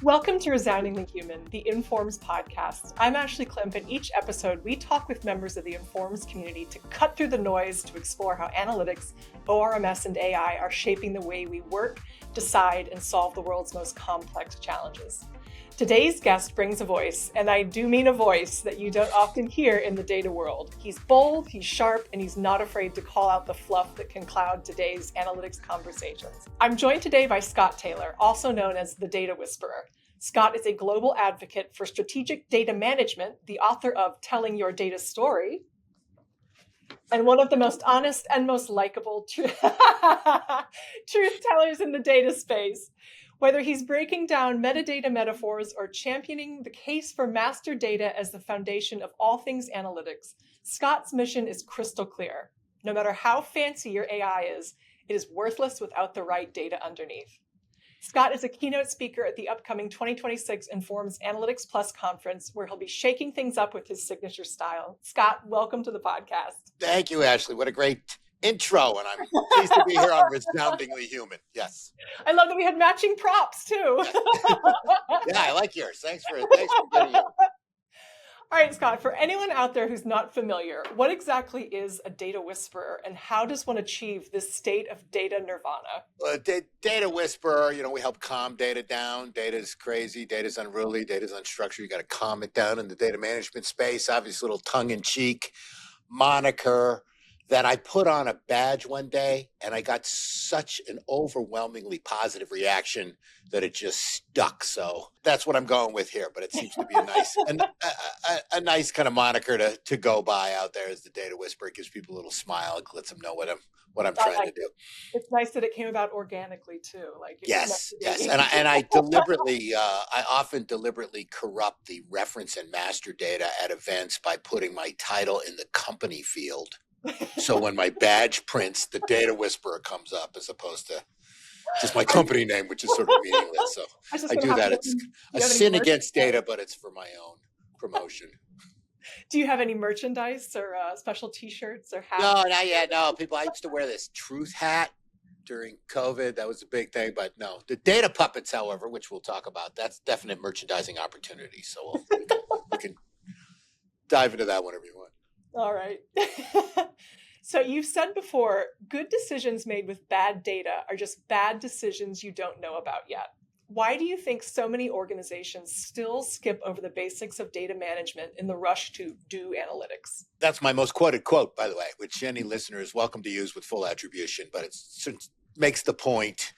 Welcome to Resoundingly Human, the Informs podcast. I'm Ashley Klimp, and each episode we talk with members of the Informs community to cut through the noise to explore how analytics, ORMS, and AI are shaping the way we work, decide, and solve the world's most complex challenges. Today's guest brings a voice, and I do mean a voice that you don't often hear in the data world. He's bold, he's sharp, and he's not afraid to call out the fluff that can cloud today's analytics conversations. I'm joined today by Scott Taylor, also known as the Data Whisperer. Scott is a global advocate for strategic data management, the author of Telling Your Data Story, and one of the most honest and most likable truth tellers in the data space. Whether he's breaking down metadata metaphors or championing the case for master data as the foundation of all things analytics, Scott's mission is crystal clear. No matter how fancy your AI is, it is worthless without the right data underneath. Scott is a keynote speaker at the upcoming 2026 Informs Analytics Plus conference, where he'll be shaking things up with his signature style. Scott, welcome to the podcast. Thank you, Ashley. What a great intro, and I'm pleased to be here on Resoundingly Human. Yes. I love that we had matching props too. Yeah, I like yours. Thanks for getting you. All right, Scott, for anyone out there who's not familiar, what exactly is a data whisperer, and how does one achieve this state of data nirvana? Data whisperer, we help calm data down. Data is crazy. Data is unruly. Data is unstructured. You got to calm it down in the data management space. Obviously, a little tongue-in-cheek moniker that I put on a badge one day, and I got such an overwhelmingly positive reaction that it just stuck. So that's what I'm going with here. But it seems to be a nice kind of moniker to go by out there as the data whisperer. It gives people a little smile. It lets them know what I'm trying to do. It's nice that it came about organically too. Yes. And I deliberately, I often deliberately corrupt the reference and master data at events by putting my title in the company field. So when my badge prints, the data whisperer comes up as opposed to just my company name, which is sort of meaningless. So I do that. It's a sin against data, but it's for my own promotion. Do you have any merchandise or special T-shirts or hats? No, not yet. No, I used to wear this truth hat during COVID. That was a big thing. But no, the data puppets, however, which we'll talk about, that's definite merchandising opportunity. So we can dive into that whenever you want. All right. So you've said before, good decisions made with bad data are just bad decisions you don't know about yet. Why do you think so many organizations still skip over the basics of data management in the rush to do analytics? That's my most quoted quote, by the way, which any listener is welcome to use with full attribution, but it makes the point.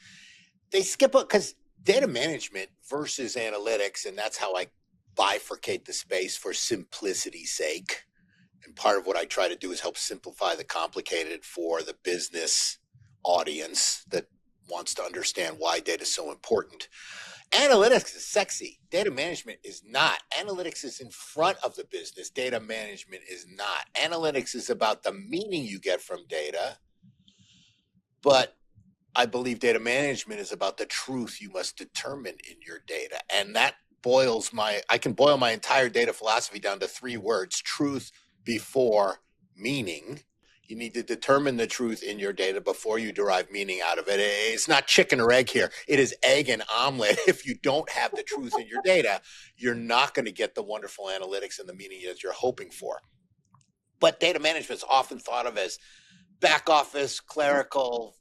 They skip it because data management versus analytics, and that's how I bifurcate the space for simplicity's sake. And part of what I try to do is help simplify the complicated for the business audience that wants to understand why data is so important. Analytics is sexy. Data management is not. Analytics is in front of the business. Data management is not. Analytics is about the meaning you get from data. But I believe data management is about the truth you must determine in your data. And that I can boil my entire data philosophy down to 3 words: truth before meaning. You need to determine the truth in your data before you derive meaning out of it. It's not chicken or egg here. It is egg and omelet. If you don't have the truth in your data, you're not going to get the wonderful analytics and the meaning that you're hoping for. But data management is often thought of as back office, clerical,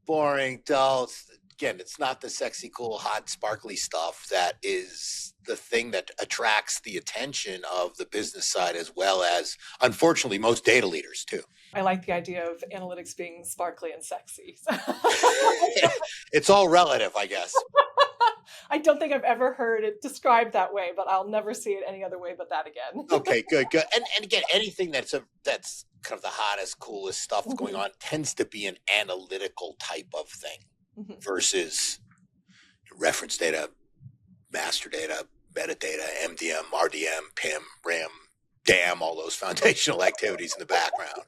boring, dull. Again, it's not the sexy, cool, hot, sparkly stuff that is the thing that attracts the attention of the business side, as well as, unfortunately, most data leaders too. I like the idea of analytics being sparkly and sexy. It's all relative, I guess. I don't think I've ever heard it described that way, but I'll never see it any other way but that again. Okay, good. And again, anything that's kind of the hottest, coolest stuff going on tends to be an analytical type of thing. Versus reference data, master data, metadata, MDM, RDM, PIM, RAM, DAM, all those foundational activities in the background.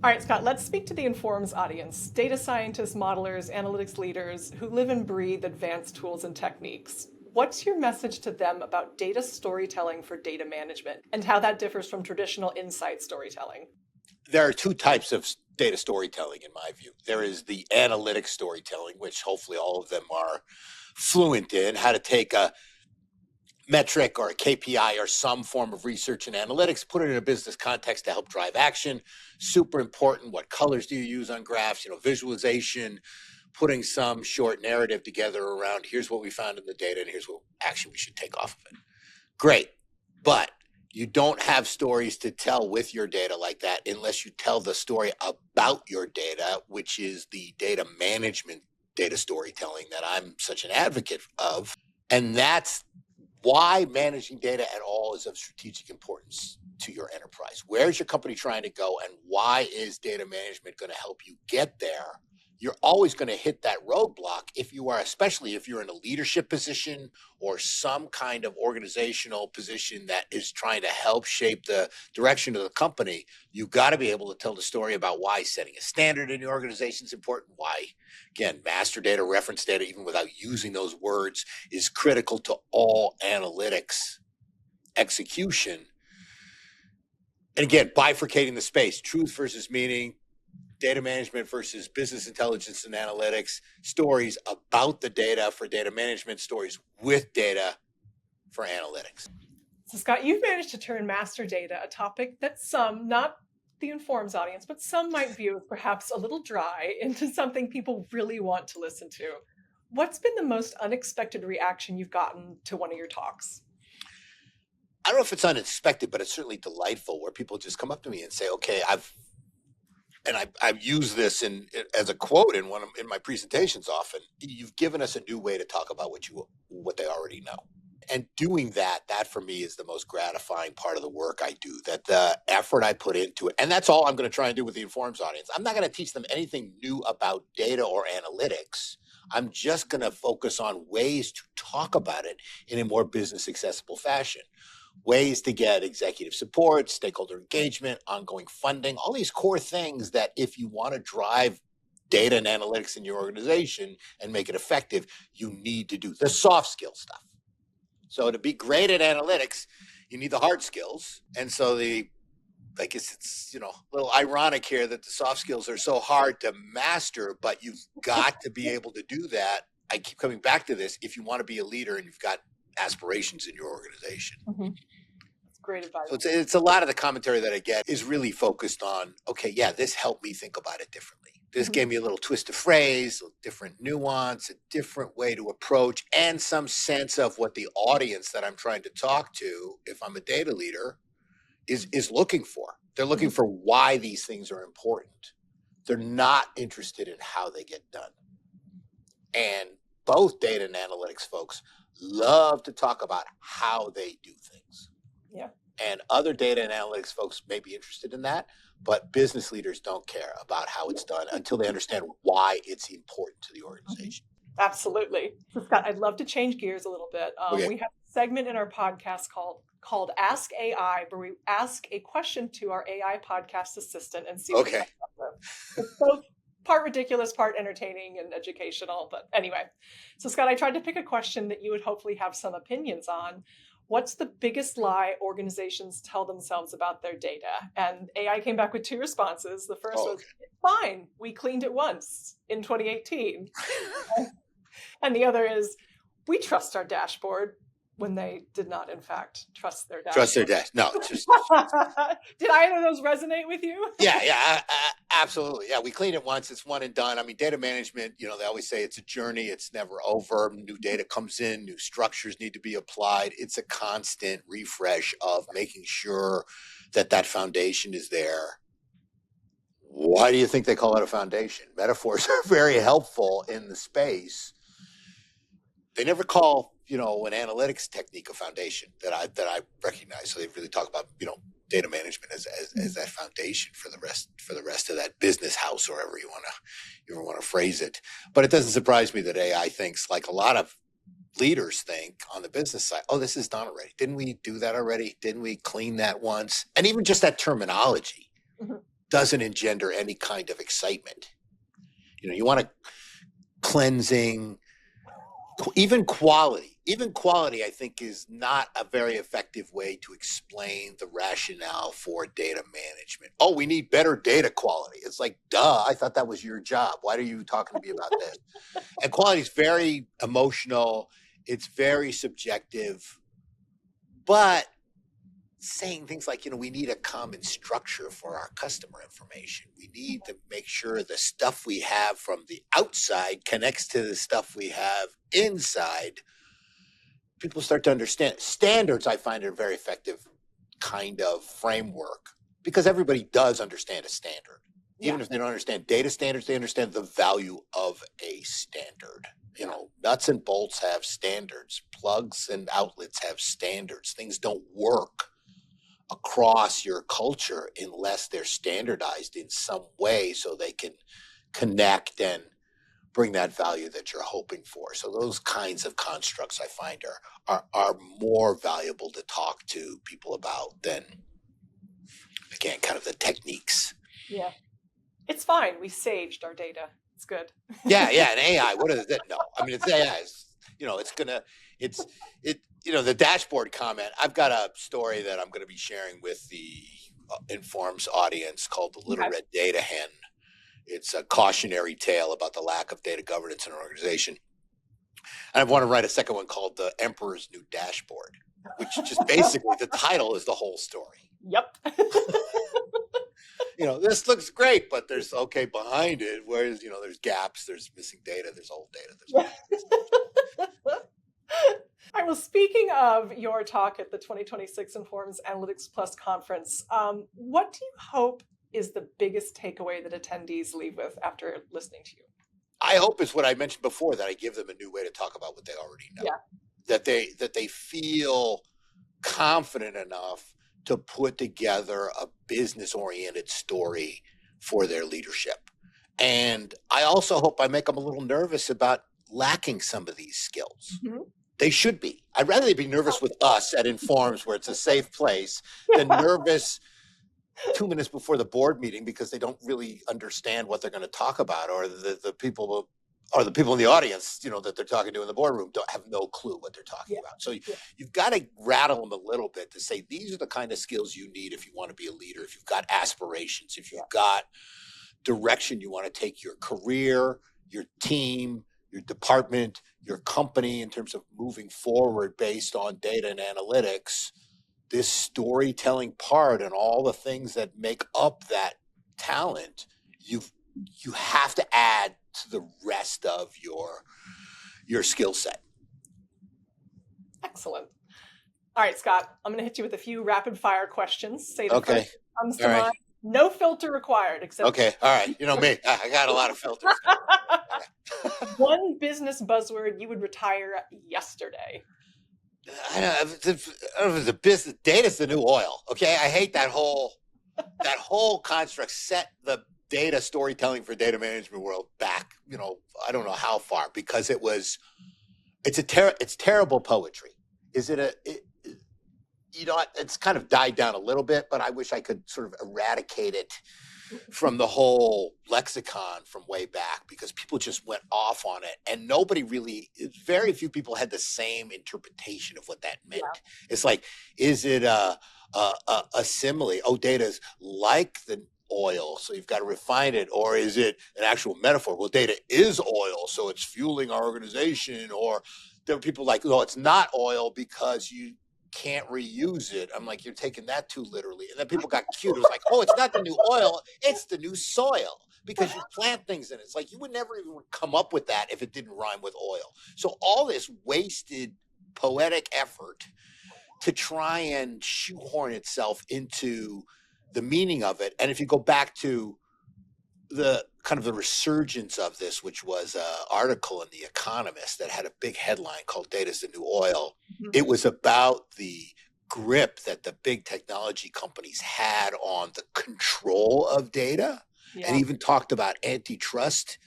All right, Scott, let's speak to the Informs audience, data scientists, modelers, analytics leaders who live and breathe advanced tools and techniques. What's your message to them about data storytelling for data management and how that differs from traditional insight storytelling? There are 2 types of data storytelling, in my view. There is the analytic storytelling, which hopefully all of them are fluent in, how to take a metric or a KPI or some form of research and analytics, put it in a business context to help drive action. Super important. What colors do you use on graphs? Visualization, putting some short narrative together around here's what we found in the data and here's what action we should take off of it. Great. But you don't have stories to tell with your data like that unless you tell the story about your data, which is the data management data storytelling that I'm such an advocate of. And that's why managing data at all is of strategic importance to your enterprise. Where's your company trying to go, and why is data management going to help you get there? You're always going to hit that roadblock especially if you're in a leadership position or some kind of organizational position that is trying to help shape the direction of the company. You've got to be able to tell the story about why setting a standard in your organization is important, why, again, master data, reference data, even without using those words, is critical to all analytics execution. And again, bifurcating the space, truth versus meaning, data management versus business intelligence and analytics, stories about the data for data management, stories with data for analytics. So Scott, you've managed to turn master data, a topic that some, not the Informs audience, but some might view as perhaps a little dry, into something people really want to listen to. What's been the most unexpected reaction you've gotten to one of your talks? I don't know if it's unexpected, but it's certainly delightful where people just come up to me and say, okay, I've used this as a quote in my presentations often. You've given us a new way to talk about what they already know. And doing that for me is the most gratifying part of the work I do, that the effort I put into it. And that's all I'm going to try and do with the Informs audience. I'm not going to teach them anything new about data or analytics. I'm just going to focus on ways to talk about it in a more business accessible fashion. Ways to get executive support, stakeholder engagement, ongoing funding, all these core things that if you want to drive data and analytics in your organization and make it effective, you need to do the soft skill stuff. So to be great at analytics, you need the hard skills. And so I guess it's, a little ironic here that the soft skills are so hard to master, but you've got to be able to do that. I keep coming back to this. If you want to be a leader and you've got aspirations in your organization. Mm-hmm. That's great advice. So it's a lot of the commentary that I get is really focused on, okay, yeah, this helped me think about it differently. This gave me a little twist of phrase, a different nuance, a different way to approach, and some sense of what the audience that I'm trying to talk to, if I'm a data leader, is looking for. They're looking for why these things are important. They're not interested in how they get done. And both data and analytics folks love to talk about how they do things. Yeah. And other data and analytics folks may be interested in that, but business leaders don't care about how it's done until they understand why it's important to the organization. Absolutely. So Scott, I'd love to change gears a little bit. Okay. We have a segment in our podcast called Ask AI, where we ask a question to our AI podcast assistant and see what it comes up with. It's both part ridiculous, part entertaining and educational. But anyway, so Scott, I tried to pick a question that you would hopefully have some opinions on. What's the biggest lie organizations tell themselves about their data? And AI came back with two responses. The first was, fine, we cleaned it once in 2018. And the other is, we trust our dashboard, when they did not, in fact, trust their dashboard. Trust their dashboard. No, just Did either of those resonate with you? Yeah, absolutely. Yeah, we clean it once. It's one and done. I mean, data management, they always say it's a journey. It's never over. New data comes in. New structures need to be applied. It's a constant refresh of making sure that foundation is there. Why do you think they call it a foundation? Metaphors are very helpful in the space. They never call an analytics technique a foundation that I recognize. So they really talk about data management as that foundation for the rest of that business house, or however you want to phrase it. But it doesn't surprise me that AI thinks, like a lot of leaders think on the business side, oh, this is done already. Didn't we do that already? Didn't we clean that once? And even just that terminology doesn't engender any kind of excitement. You want a cleansing, even quality. even quality, I think, is not a very effective way to explain the rationale for data management. Oh, we need better data quality. It's like, duh, I thought that was your job. Why are you talking to me about this? And quality is very emotional. It's very subjective. But saying things like, we need a common structure for our customer information. We need to make sure the stuff we have from the outside connects to the stuff we have inside. People start to understand standards. I find are a very effective kind of framework because everybody does understand a standard. Even if they don't understand data standards, they understand the value of a standard. Nuts and bolts have standards. Plugs and outlets have standards. Things don't work across your culture unless they're standardized in some way so they can connect and bring that value that you're hoping for. So those kinds of constructs I find are more valuable to talk to people about than, again, kind of the techniques. Yeah. It's fine. We saged our data. It's good. Yeah. And AI, what is it? No, I mean, it's AI. The dashboard comment. I've got a story that I'm going to be sharing with the Informs audience called The Little Red Data Hen. It's a cautionary tale about the lack of data governance in an organization. And I want to write a second one called The Emperor's New Dashboard, which just basically the title is the whole story. Yep. This looks great, but there's behind it, whereas, there's gaps, there's missing data, there's old data. All right, well, speaking of your talk at the 2026 Informs Analytics Plus conference, what do you hope is the biggest takeaway that attendees leave with after listening to you? I hope it's what I mentioned before, that I give them a new way to talk about what they already know. Yeah. That they feel confident enough to put together a business-oriented story for their leadership. And I also hope I make them a little nervous about lacking some of these skills. Mm-hmm. They should be. I'd rather they be nervous with us at Informs, where it's a safe place, than nervous 2 minutes before the board meeting because they don't really understand what they're going to talk about, or the people in the audience, that they're talking to in the boardroom don't have no clue what they're talking about. So you've got to rattle them a little bit to say, these are the kind of skills you need if you want to be a leader, if you've got aspirations, if you've got direction you want to take your career, your team, your department, your company in terms of moving forward based on data and analytics. This storytelling part and all the things that make up that talent, you have to add to the rest of your skill set. Excellent. All right, Scott, I'm going to hit you with a few rapid fire questions. Say the first comes to mind. No filter required. Except all right. You know me. I got a lot of filters. One business buzzword you would retire yesterday. I don't know if the business. Data's the new oil. Okay, I hate that whole construct. Set the data storytelling for data management world back. I don't know how far, because it's terrible poetry. Is it it's kind of died down a little bit, but I wish I could sort of eradicate it from the whole lexicon from way back, because people just went off on it, and very few people had the same interpretation of what that meant. Yeah. It's like, is it a simile? Oh, data's like the oil, so you've got to refine it. Or is it an actual metaphor? Well, data is oil, so it's fueling our organization. Or there were people like, no, it's not oil because you can't reuse it. I'm like, you're taking that too literally. And then people got cute. It was like, oh, it's not the new oil, it's the new soil, because you plant things in it. It's like, you would never even come up with that if it didn't rhyme with oil. So all this wasted poetic effort to try and shoehorn itself into the meaning of it. And if you go back to the kind of the resurgence of this, which was an article in The Economist that had a big headline called "Data's the New Oil." Mm-hmm. It was about the grip that the big technology companies had on the control of data, and even talked about antitrust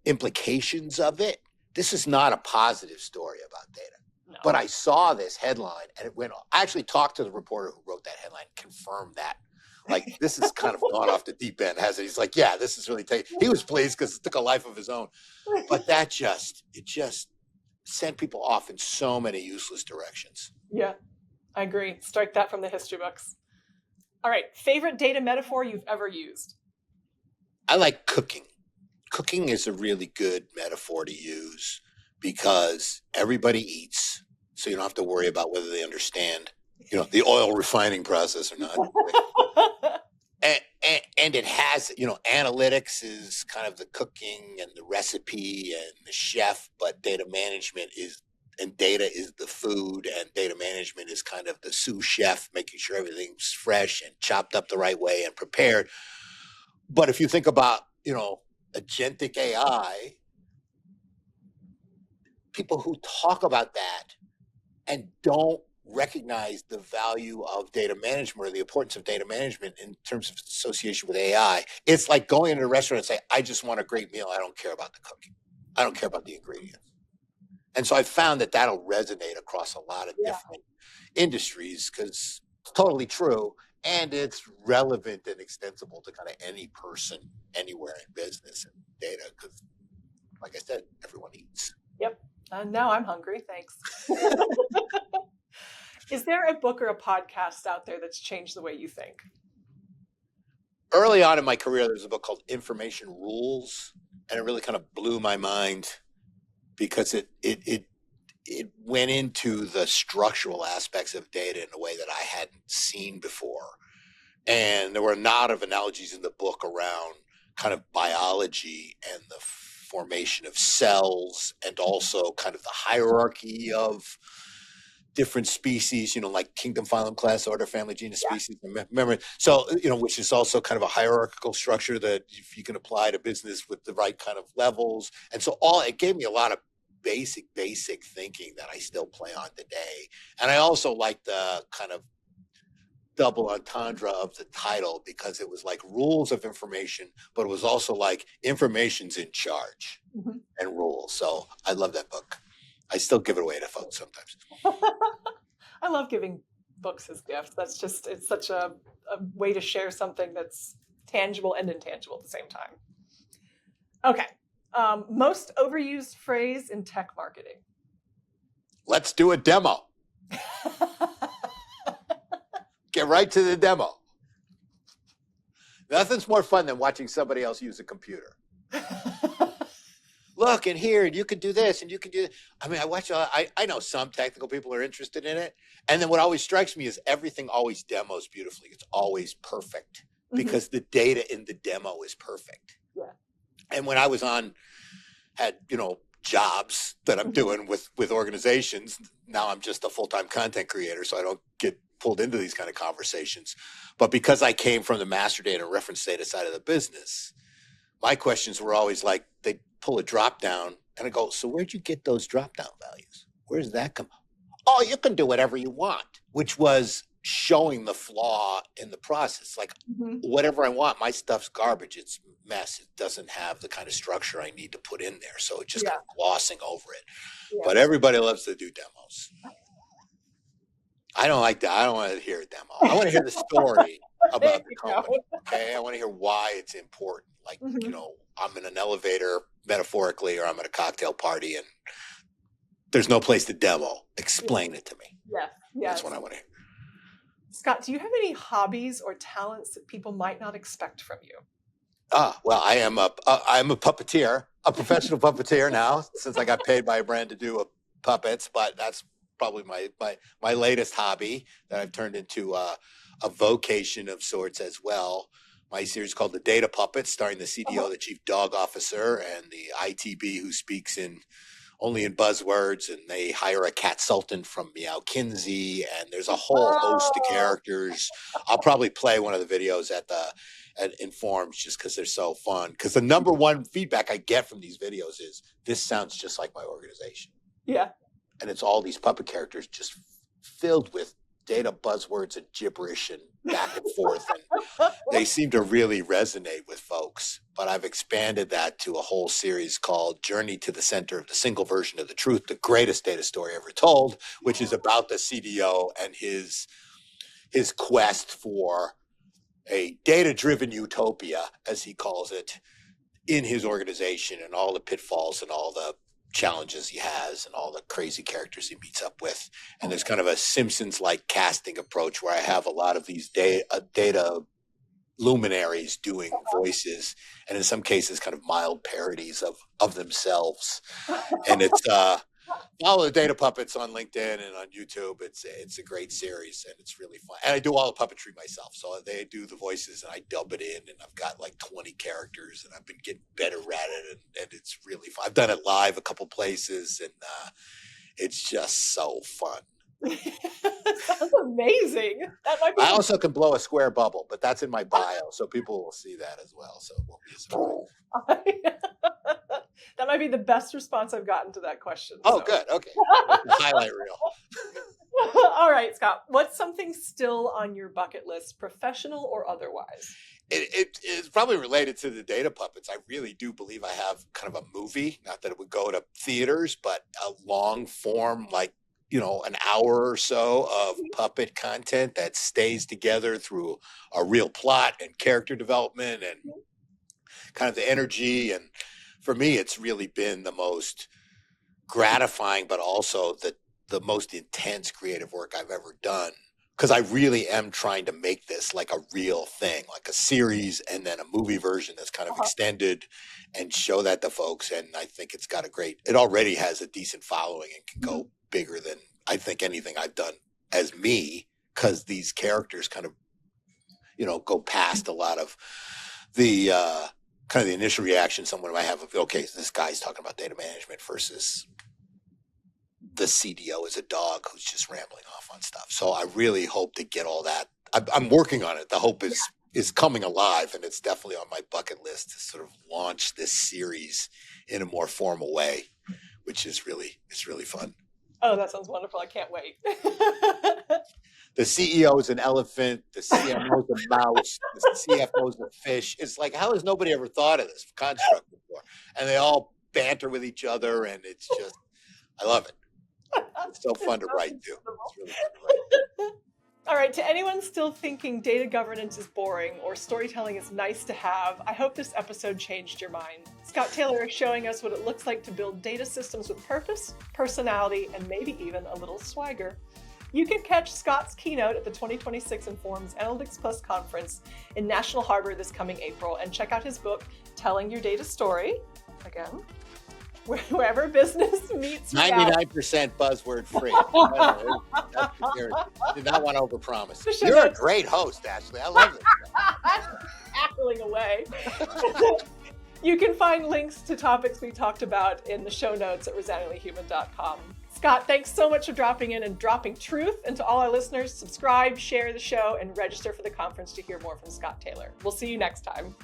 implications of it. This is not a positive story about data. No. But I saw this headline and it went on. I actually talked to the reporter who wrote that headline and confirmed that. Like, this has kind of gone off the deep end, hasn't it? He's like, yeah, this is really he was pleased because it took a life of his own. But it just send people off in so many useless directions. Yeah, I agree. Strike that from the history books. All right, favorite data metaphor you've ever used? I like cooking. Cooking is a really good metaphor to use because everybody eats, so you don't have to worry about whether they understand, the oil refining process or not. And it has, analytics is kind of the cooking and the recipe and the chef, but data management and data is the food, and data management is kind of the sous chef, making sure everything's fresh and chopped up the right way and prepared. But if you think about, agentic AI, people who talk about that and don't recognize the value of data management or the importance of data management in terms of association with AI, it's like going into a restaurant and say, I just want a great meal. I don't care about the cooking. I don't care about the ingredients. And so I found that that'll resonate across a lot of different industries because it's totally true. And it's relevant and extensible to kind of any person anywhere in business and data because, like I said, everyone eats. Yep. Now I'm hungry. Thanks. Is there a book or a podcast out there that's changed the way you think? Early on in my career, there was a book called Information Rules, and it really kind of blew my mind because it went into the structural aspects of data in a way that I hadn't seen before. And there were a lot of analogies in the book around kind of biology and the formation of cells and also kind of the hierarchy of different species, like kingdom, phylum, class, order, family, genus, species, remember. So, which is also kind of a hierarchical structure that if you can apply to business with the right kind of levels. And so it gave me a lot of basic thinking that I still play on today. And I also like the kind of double entendre of the title because it was like rules of information, but it was also like information's in charge and rules. So I love that book. I still give it away to folks sometimes. I love giving books as gifts. It's such a way to share something that's tangible and intangible at the same time. Okay. Most overused phrase in tech marketing. Let's do a demo. Get right to the demo. Nothing's more fun than watching somebody else use a computer. Look, and here, and you can do this, and you can do that. I mean, I know some technical people are interested in it. And then what always strikes me is everything always demos beautifully. It's always perfect because the data in the demo is perfect. Yeah. And when I had jobs that I'm doing with organizations, now I'm just a full-time content creator, so I don't get pulled into these kind of conversations. But because I came from the master data and reference data side of the business, my questions were always like, they pull a drop down and I go, so where'd you get those drop down values? Where does that come? Oh, you can do whatever you want, which was showing the flaw in the process. Like whatever I want, my stuff's garbage. It's mess. It doesn't have the kind of structure I need to put in there. So it's just kind of glossing over it. Yeah. But everybody loves to do demos. I don't like that. I don't want to hear a demo. I want to hear the story about the company. Okay. I want to hear why it's important. Like, I'm in an elevator metaphorically, or I'm at a cocktail party and there's no place to demo. Explain it to me. Yeah. That's what I want to hear. Scott, do you have any hobbies or talents that people might not expect from you? Well, I'm a puppeteer, a professional puppeteer now, since I got paid by a brand to do puppets, but that's probably my latest hobby that I've turned into a vocation of sorts as well. My series called The Data Puppets, starring the CDO, the Chief Dog Officer, and the ITB who speaks only in buzzwords, and they hire a cat sultan from Meow Kinsey, and there's a whole host of characters. I'll probably play one of the videos at Informs just because they're so fun. Because the number one feedback I get from these videos is, this sounds just like my organization. Yeah. And it's all these puppet characters just filled with data buzzwords and gibberish and back and forth. And they seem to really resonate with folks. But I've expanded that to a whole series called Journey to the Center of the Single Version of the Truth, the greatest data story ever told, which is about the CDO and his quest for a data-driven utopia, as he calls it, in his organization, and all the pitfalls and all the challenges he has and all the crazy characters he meets up with. And there's kind of a Simpsons-like casting approach where I have a lot of these data luminaries doing voices, and in some cases kind of mild parodies of themselves. And it's follow the Data Puppets on LinkedIn and on YouTube. It's a great series, and it's really fun. And I do all the puppetry myself, so they do the voices and I dub it in, and I've got like 20 characters, and I've been getting better at it, and it's really fun. I've done it live a couple places, and it's just so fun. Sounds amazing. That might be I also can blow a square bubble, but that's in my bio, so people will see that as well. So it won't be a surprise. That might be the best response I've gotten to that question. Oh, so. good. Okay. Highlight reel. All right, Scott, what's something still on your bucket list, professional or otherwise? It's probably related to the Data Puppets. I really do believe I have kind of a movie, not that it would go to theaters, but a long form, like, an hour or so of puppet content that stays together through a real plot and character development and kind of the energy. And for me, it's really been the most gratifying, but also the most intense creative work I've ever done. Because I really am trying to make this like a real thing, like a series and then a movie version that's kind of extended, and show that to folks. And I think it already has a decent following and can go bigger than I think anything I've done as me, because these characters kind of, go past a lot of the kind of the initial reaction someone might have of, okay, so this guy's talking about data management versus the CDO is a dog who's just rambling off on stuff. So I really hope to get all that. I'm working on it. The hope is coming alive, and it's definitely on my bucket list to sort of launch this series in a more formal way, which is it's really fun. Oh, that sounds wonderful. I can't wait. The CEO is an elephant. The CMO is a mouse. The CFO is a fish. It's like, how has nobody ever thought of this construct before? And they all banter with each other, and it's just, I love it. It's so fun to write, too. It's really fun to write. All right, to anyone still thinking data governance is boring or storytelling is nice to have, I hope this episode changed your mind. Scott Taylor is showing us what it looks like to build data systems with purpose, personality, and maybe even a little swagger. You can catch Scott's keynote at the 2026 Informs Analytics Plus conference in National Harbor this coming April, and check out his book, Telling Your Data Story, again, wherever business meets 99% buzzword free. That's for guarantee. I did not want to overpromise. You're a great host, Ashley. I love it. Cackling away. You can find links to topics we talked about in the show notes at resoundinglyhuman.com. Scott, thanks so much for dropping in and dropping truth. And to all our listeners, subscribe, share the show, and register for the conference to hear more from Scott Taylor. We'll see you next time.